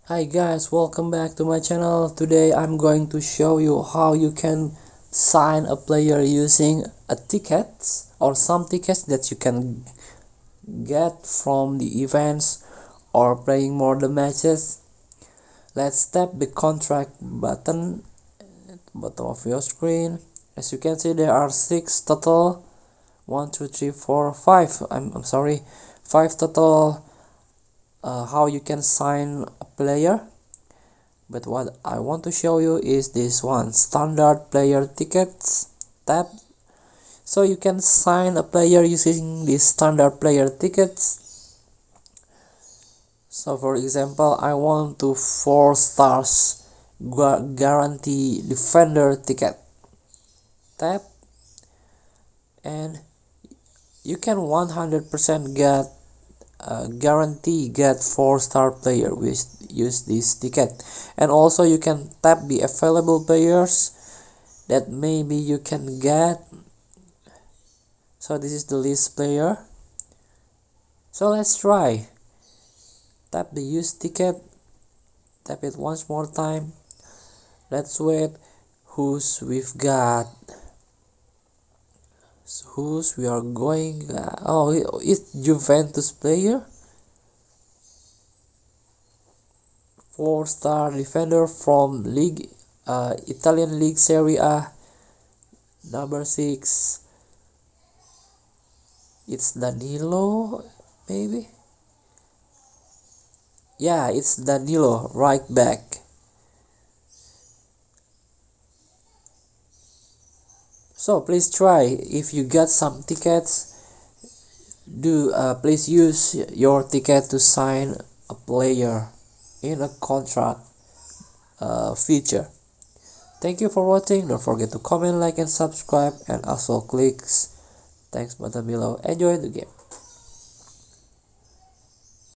Hi guys, welcome back to my channel. Today I'm going to show you how you can sign a player using a ticket or some tickets that you can get from the events or playing more the matches. Let's tap the contract button at the bottom of your screen. As you can see, there are 6 total. 1 2 3 4 5. I'm sorry, 5 total how you can sign a player. But what I want to show you is this one, standard player tickets tab. So you can sign a player using these standard player tickets. So for example, I want to 4 stars guarantee defender ticket tab, and you can 100% get guarantee get 4-star player with use this ticket. And also you can tap the available players that maybe you can get. So this is the list player. So let's try. Tap the use ticket, tap it once more time. Let's wait who's we've got. Who's we are going. Oh, it's Juventus player, 4-star defender from League Italian League Serie A, number 6. It's Danilo, maybe. Yeah, it's Danilo, right back. So please try. If you got some tickets, please use your ticket to sign a player in a contract feature. Thank you for watching. Don't forget to comment, like, and subscribe, and also click thanks button below. Enjoy the game.